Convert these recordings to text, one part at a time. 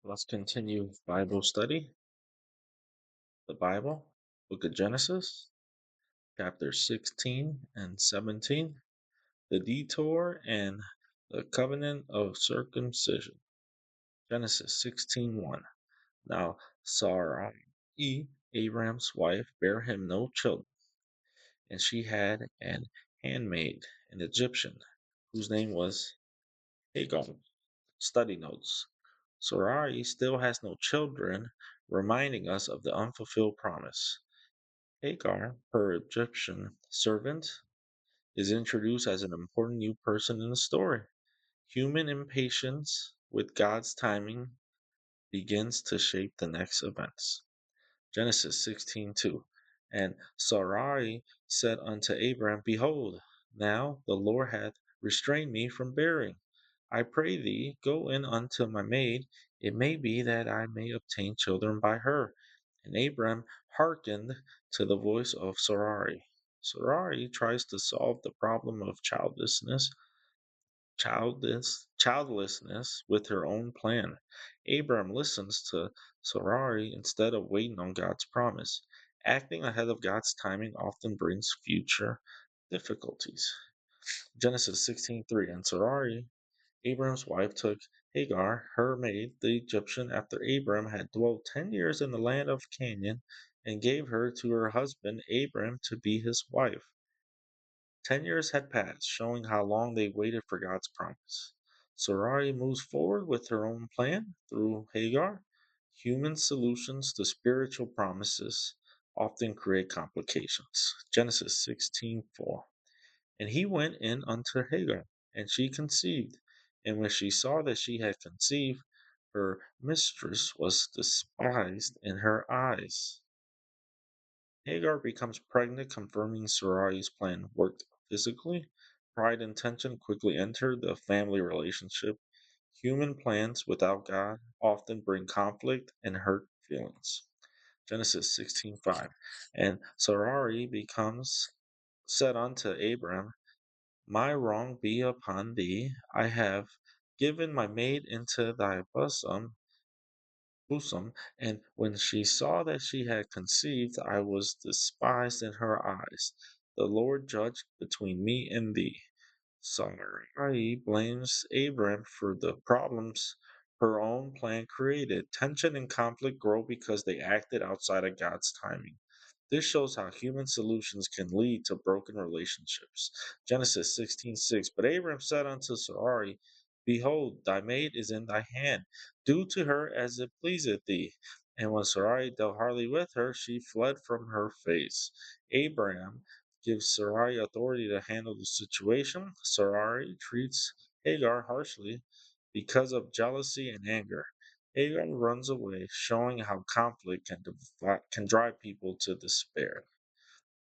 Let's continue Bible study. The Bible, Book of Genesis, chapter 16 and 17, the detour and the covenant of circumcision. Genesis 16:1. Now Sarai, Abram's wife, bare him no children, and she had an handmaid, an Egyptian, whose name was Hagar. Study notes. Sarai still has no children, reminding us of the unfulfilled promise. Hagar, her Egyptian servant, is introduced as an important new person in the story. Human impatience with God's timing begins to shape the next events. Genesis 16:2. And Sarai said unto Abram, Behold, now the Lord hath restrained me from bearing. I pray thee, go in unto my maid. It may be that I may obtain children by her. And Abram hearkened to the voice of Sarai. Sarai tries to solve the problem of childlessness with her own plan. Abram listens to Sarai instead of waiting on God's promise. Acting ahead of God's timing often brings future difficulties. Genesis 16:3. And Sarai, Abram's wife, took Hagar, her maid, the Egyptian, after Abram had dwelt 10 years in the land of Canaan, and gave her to her husband Abram to be his wife. 10 years had passed, showing how long they waited for God's promise. Sarai moves forward with her own plan through Hagar. Human solutions to spiritual promises often create complications. Genesis 16:4. And he went in unto Hagar, and she conceived. And when she saw that she had conceived, her mistress was despised in her eyes. Hagar becomes pregnant, confirming Sarai's plan worked physically. Pride and tension quickly enter the family relationship. Human plans without God often bring conflict and hurt feelings. Genesis 16:5. And Sarai becomes said unto Abram, My wrong be upon thee. I have given my maid into thy bosom, and when she saw that she had conceived, I was despised in her eyes. The Lord judged between me and thee. Sarai blames Abram for the problems her own plan created. Tension and conflict grow because they acted outside of God's timing. This shows how human solutions can lead to broken relationships. Genesis 16:6. But Abram said unto Sarai, Behold, thy maid is in thy hand. Do to her as it pleaseth thee. And when Sarai dealt hardly with her, she fled from her face. Abram gives Sarai authority to handle the situation. Sarai treats Hagar harshly because of jealousy and anger. Hagar runs away, showing how conflict can drive people to despair.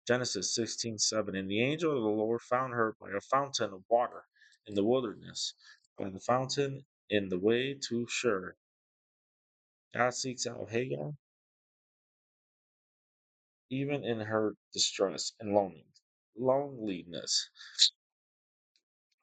Genesis 16:7. And the angel of the Lord found her by a fountain of water in the wilderness, by the fountain in the way to Shur. God seeks out Hagar even in her distress and loneliness.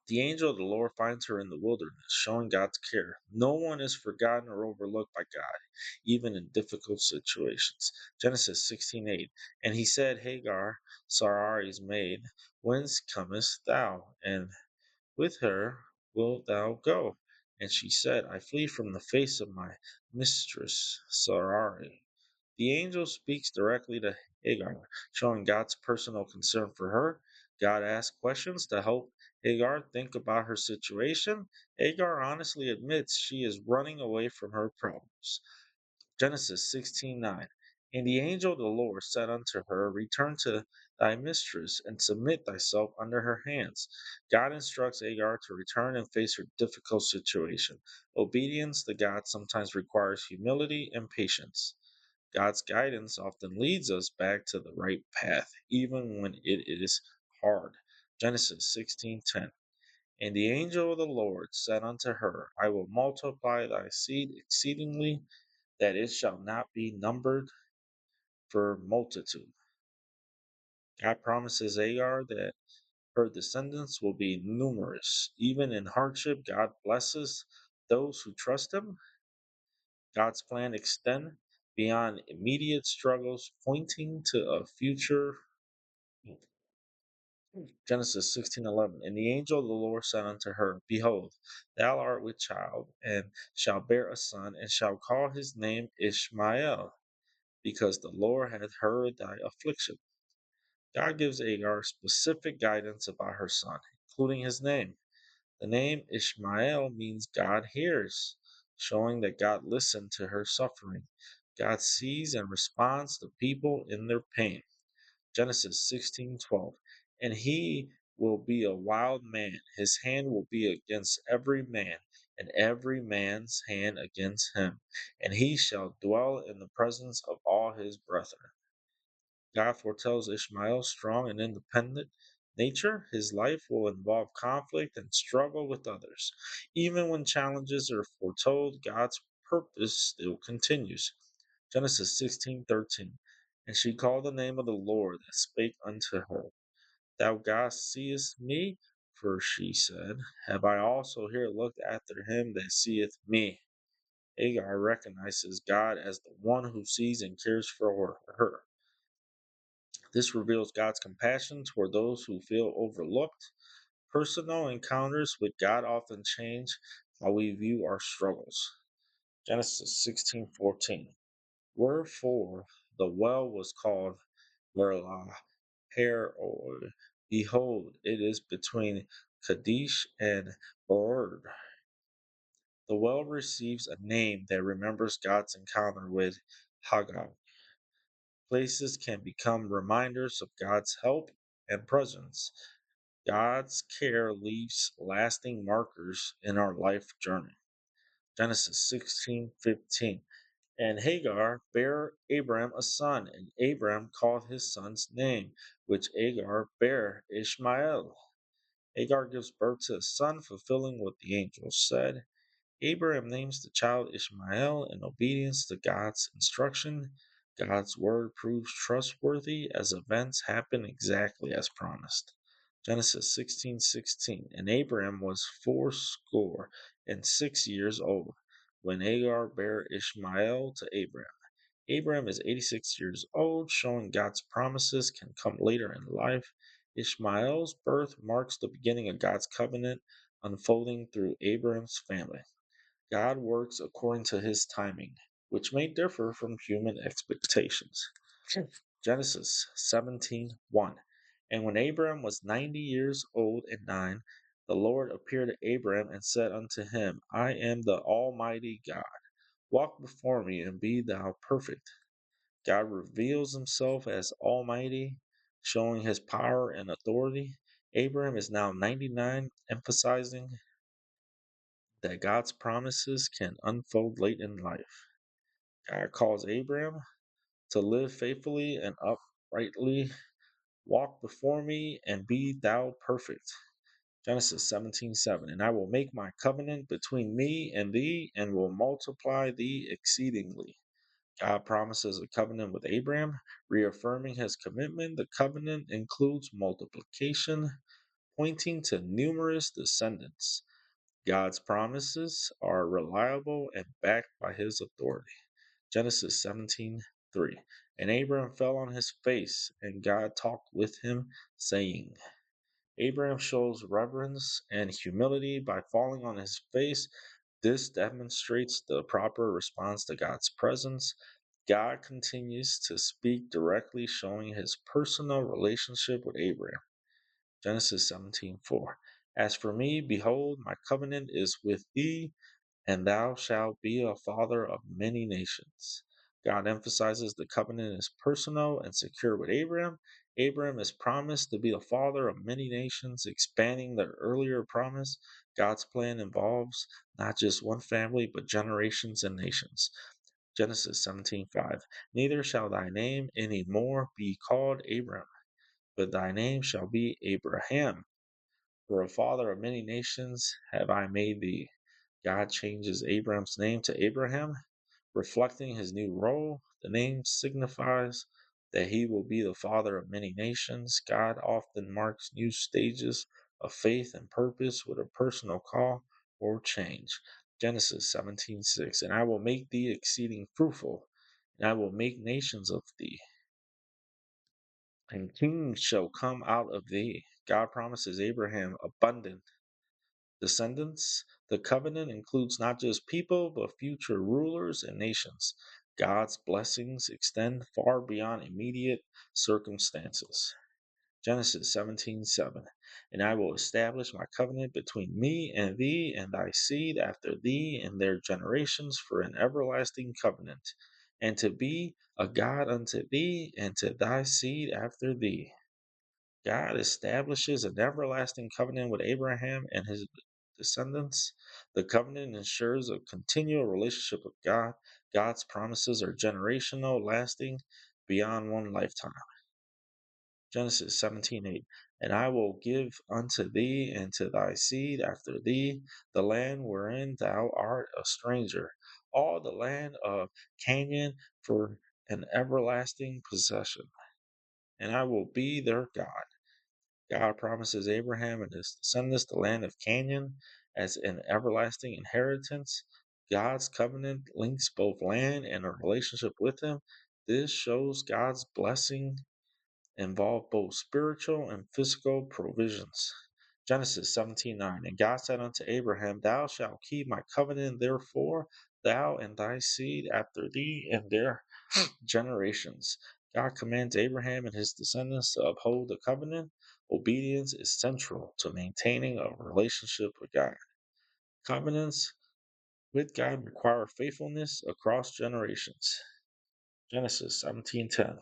The angel of the Lord finds her in the wilderness, showing God's care. No one is forgotten or overlooked by God, even in difficult situations. Genesis 16:8. And he said, Hagar, Sarai's maid, whence comest thou? And with her wilt thou go? And she said, I flee from the face of my mistress Sarai. The angel speaks directly to Hagar, showing God's personal concern for her. God asks questions to help Hagar think about her situation. Hagar honestly admits she is running away from her problems. Genesis 16:9. And the angel of the Lord said unto her, Return to thy mistress, and submit thyself under her hands. God instructs Hagar to return and face her difficult situation. Obedience to God sometimes requires humility and patience. God's guidance often leads us back to the right path, even when it is hard. Genesis 16:10. And the angel of the Lord said unto her, I will multiply thy seed exceedingly, that it shall not be numbered for multitude. God promises Hagar that her descendants will be numerous. Even in hardship, God blesses those who trust him. God's plan extend beyond immediate struggles, pointing to a future. Genesis 16:11. And the angel of the Lord said unto her, Behold, thou art with child, and shalt bear a son, and shalt call his name Ishmael, because the Lord hath heard thy affliction. God gives Agar specific guidance about her son, including his name. The name Ishmael means God hears, showing that God listened to her suffering. God sees and responds to people in their pain. Genesis 16:12. And he will be a wild man. His hand will be against every man, and every man's hand against him. And he shall dwell in the presence of all his brethren. God foretells Ishmael's strong and independent nature. His life will involve conflict and struggle with others. Even when challenges are foretold, God's purpose still continues. Genesis 16:13. And she called the name of the Lord that spake unto her. Thou God seest me, for she said, Have I also here looked after him that seeth me? Hagar recognizes God as the one who sees and cares for her. This reveals God's compassion toward those who feel overlooked. Personal encounters with God often change how we view our struggles. Genesis 16:14. Wherefore the well was called Merlah Hair. Behold, it is between Kadesh and Bered. The well receives a name that remembers God's encounter with Hagar. Places can become reminders of God's help and presence. God's care leaves lasting markers in our life journey. Genesis 16:15. And Hagar bare Abram a son, and Abram called his son's name, which Hagar bare Ishmael. Hagar gives birth to a son, fulfilling what the angel said. Abraham names the child Ishmael in obedience to God's instruction. God's word proves trustworthy as events happen exactly as promised. Genesis 16:16. And Abraham was fourscore and 6 years old when Hagar bare Ishmael to Abraham. Abraham is 86 years old, showing God's promises can come later in life. Ishmael's birth marks the beginning of God's covenant unfolding through Abraham's family. God works according to his timing, which may differ from human expectations. Genesis 17:1. And when Abram was 90 years old and nine, the Lord appeared to Abram and said unto him, I am the Almighty God. Walk before me and be thou perfect. God reveals himself as Almighty, showing his power and authority. Abram is now 99, emphasizing that God's promises can unfold late in life. God calls Abram to live faithfully and uprightly. Walk before me and be thou perfect. Genesis 17:7. And I will make my covenant between me and thee, and will multiply thee exceedingly. God promises a covenant with Abraham, reaffirming his commitment. The covenant includes multiplication, pointing to numerous descendants. God's promises are reliable and backed by his authority. Genesis 17:3. And Abraham fell on his face, and God talked with him, saying, Abraham shows reverence and humility by falling on his face. This demonstrates the proper response to God's presence. God continues to speak directly, showing his personal relationship with Abraham. Genesis 17:4. As for me, behold, my covenant is with thee, and thou shalt be a father of many nations. God emphasizes the covenant is personal and secure with Abraham. Abraham is promised to be the father of many nations, expanding the earlier promise. God's plan involves not just one family, but generations and nations. Genesis 17:5. Neither shall thy name any more be called Abram, but thy name shall be Abraham. For a father of many nations have I made thee. God changes Abram's name to Abraham, reflecting his new role. The name signifies that he will be the father of many nations. God often marks new stages of faith and purpose with a personal call or change. Genesis 17:6. And I will make thee exceeding fruitful, and I will make nations of thee, and kings shall come out of thee. God promises Abraham abundant descendants. The covenant includes not just people, but future rulers and nations. God's blessings extend far beyond immediate circumstances. Genesis 17:7. And I will establish my covenant between me and thee and thy seed after thee and their generations for an everlasting covenant, and to be a God unto thee and to thy seed after thee. God establishes an everlasting covenant with Abraham and his descendants. The covenant ensures a continual relationship with God. God's promises are generational, lasting beyond one lifetime. Genesis 17:8. And I will give unto thee and to thy seed after thee the land wherein thou art a stranger, all the land of Canaan for an everlasting possession. And I will be their God. God promises Abraham and his descendants the land of Canaan as an everlasting inheritance. God's covenant links both land and a relationship with him. This shows God's blessing involve both spiritual and physical provisions. Genesis 17:9. And God said unto Abraham, Thou shalt keep my covenant, therefore, thou and thy seed after thee and their generations. God commands Abraham and his descendants to uphold the covenant. Obedience is central to maintaining a relationship with God. Covenants with God require faithfulness across generations. Genesis 17:10.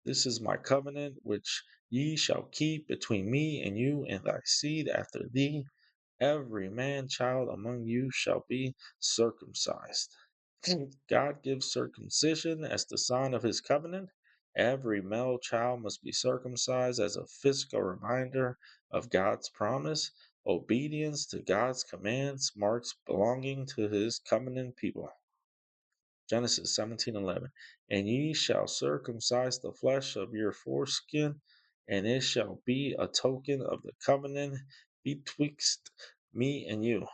This is my covenant which ye shall keep between me and you and thy seed after thee. Every man child among you shall be circumcised. God gives circumcision as the sign of his covenant. Every male child must be circumcised as a physical reminder of God's promise. Obedience to God's commands marks belonging to his covenant people. Genesis 17:11. And ye shall circumcise the flesh of your foreskin, and it shall be a token of the covenant betwixt me and you.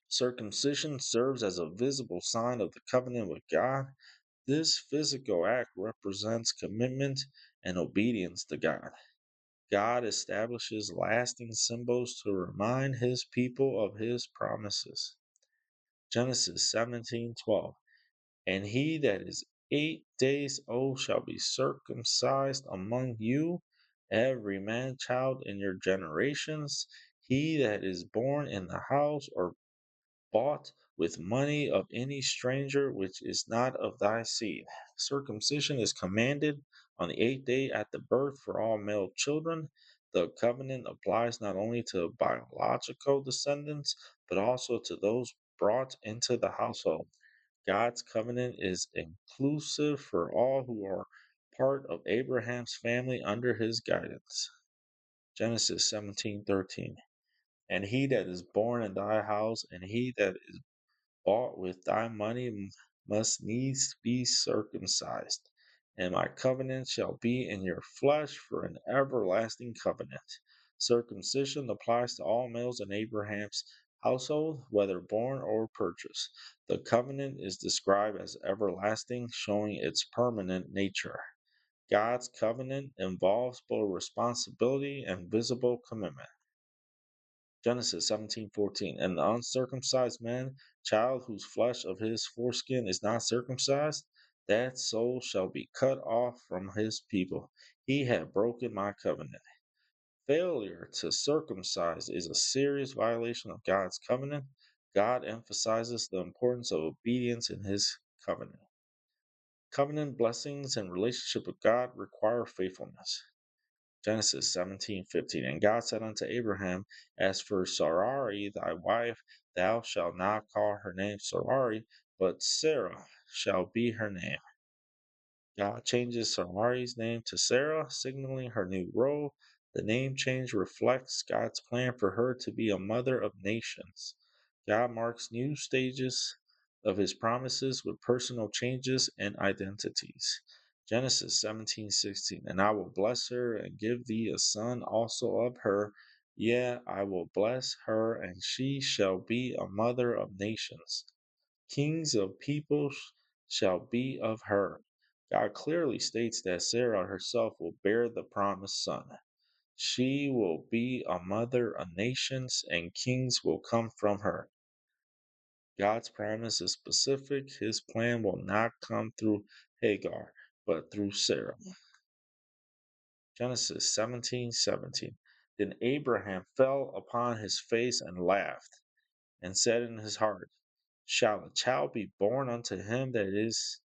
Circumcision serves as a visible sign of the covenant with God. This physical act represents commitment and obedience to God. God establishes lasting symbols to remind his people of his promises. Genesis 17:12. And he that is 8 days old shall be circumcised among you, every man child in your generations. He that is born in the house or bought with money of any stranger which is not of thy seed. Circumcision is commanded on the 8th day at the birth for all male children. The covenant applies not only to biological descendants, but also to those brought into the household. God's covenant is inclusive for all who are part of Abraham's family under his guidance. Genesis 17:13. And he that is born in thy house, and he that is bought with thy money, must needs be circumcised. And my covenant shall be in your flesh for an everlasting covenant. Circumcision applies to all males in Abraham's household, whether born or purchased. The covenant is described as everlasting, showing its permanent nature. God's covenant involves both responsibility and visible commitment. Genesis 17:14. And the uncircumcised man, child whose flesh of his foreskin is not circumcised, that soul shall be cut off from his people. He had broken my covenant. Failure to circumcise is a serious violation of God's covenant. God emphasizes the importance of obedience in his covenant. Covenant blessings and relationship with God require faithfulness. Genesis 17:15. And God said unto Abraham, As for Sarai thy wife, thou shalt not call her name Sarai, but Sarah shall be her name. God changes Sarai's name to Sarah, signaling her new role. The name change reflects God's plan for her to be a mother of nations. God marks new stages of his promises with personal changes and identities. Genesis 17:16. And I will bless her and give thee a son also of her. Yeah, I will bless her, and she shall be a mother of nations. Kings of peoples shall be of her. God clearly states that Sarah herself will bear the promised son. She will be a mother of nations, and kings will come from her. God's promise is specific. His plan will not come through Hagar, but through Sarah. Genesis 17:17. Then Abraham fell upon his face and laughed, and said in his heart, shall a child be born unto him that is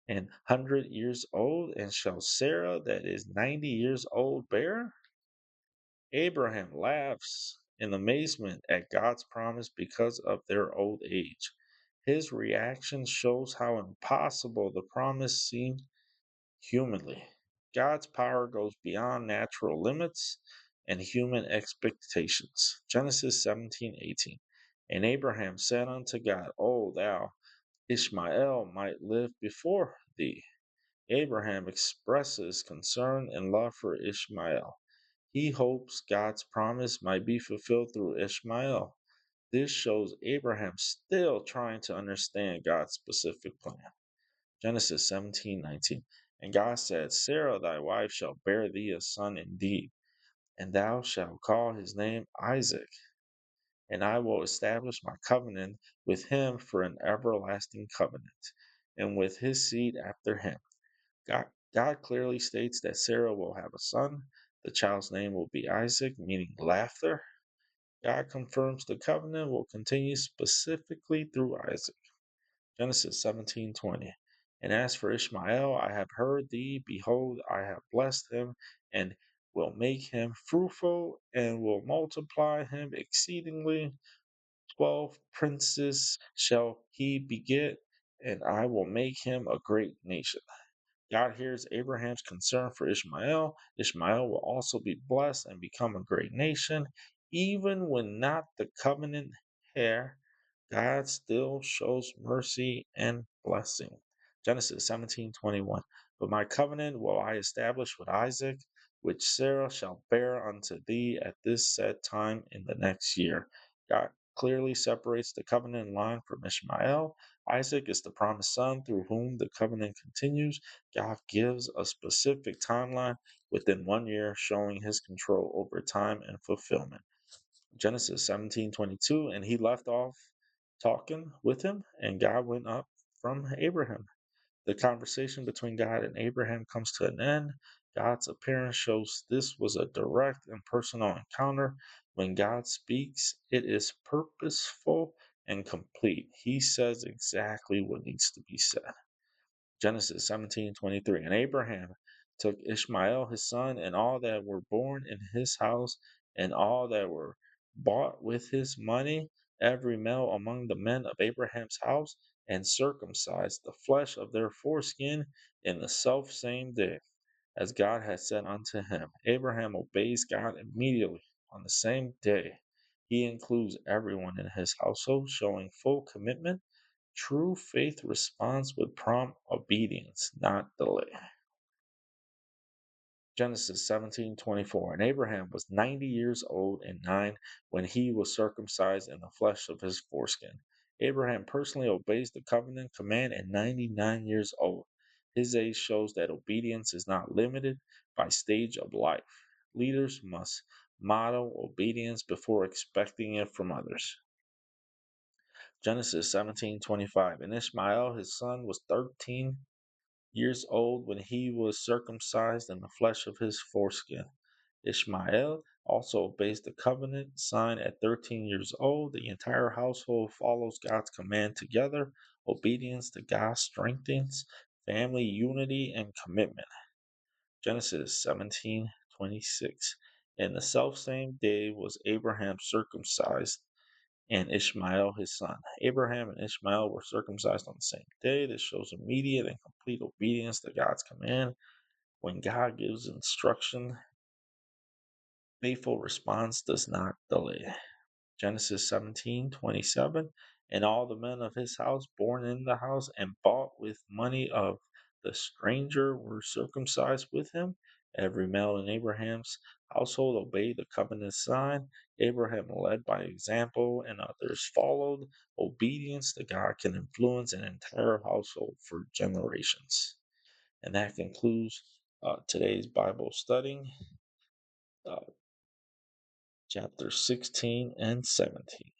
100 years old, and shall Sarah that is 90 years old bear? Abraham laughs in amazement at God's promise because of their old age. His reaction shows how impossible the promise seemed humanly. God's power goes beyond natural limits and human expectations. Genesis 17:18. And Abraham said unto God, O thou, Ishmael might live before thee. Abraham expresses concern and love for Ishmael. He hopes God's promise might be fulfilled through Ishmael. This shows Abraham still trying to understand God's specific plan. Genesis 17:19. And God said, Sarah thy wife shall bear thee a son indeed, and thou shalt call his name Isaac, and I will establish my covenant with him for an everlasting covenant, and with his seed after him. God clearly states that Sarah will have a son. The child's name will be Isaac, meaning laughter. God confirms the covenant will continue specifically through Isaac. Genesis 17:20. And as for Ishmael, I have heard thee. Behold, I have blessed him, and will make him fruitful, and will multiply him exceedingly. 12 princes shall he beget, and I will make him a great nation. God hears Abraham's concern for Ishmael. Ishmael will also be blessed and become a great nation. Even when not the covenant heir, God still shows mercy and blessing. Genesis 17:21. But my covenant will I establish with Isaac, which Sarah shall bear unto thee at this set time in the next year. God clearly separates the covenant line from Ishmael. Isaac is the promised son through whom the covenant continues. God gives a specific timeline within 1 year, showing his control over time and fulfillment. Genesis 17:22, and he left off talking with him, and God went up from Abraham. The conversation between God and Abraham comes to an end. God's appearance shows this was a direct and personal encounter. When God speaks, it is purposeful and complete. He says exactly what needs to be said. Genesis 17:23. And Abraham took Ishmael his son, and all that were born in his house, and all that were bought with his money, every male among the men of Abraham's house, and circumcised the flesh of their foreskin in the selfsame day, as God had said unto him. Abraham obeys God immediately on the same day. He includes everyone in his household, showing full commitment. True faith responds with prompt obedience, not delay. Genesis 17:24. And Abraham was 90 years old and 9 when he was circumcised in the flesh of his foreskin. Abraham personally obeys the covenant command at 99 years old. His age shows that obedience is not limited by stage of life. Leaders must model obedience before expecting it from others. Genesis 17:25. And Ishmael his son was 13 years old when he was circumcised in the flesh of his foreskin. Ishmael also obeys the covenant sign at 13 years old. The entire household follows God's command together. Obedience to God strengthens family unity and commitment. Genesis 17:26. In the selfsame day was Abraham circumcised and Ishmael his son. Abraham and Ishmael were circumcised on the same day. This shows immediate and complete obedience to God's command. When God gives instruction, faithful response does not delay. Genesis 17:27. And all the men of his house born in the house and bought with money of the stranger were circumcised with him, Every male in Abraham's household obeyed the covenant sign. Abraham led by example, and others followed. Obedience to God can influence an entire household for generations. And that concludes today's Bible studying, uh, chapter 16 and 17.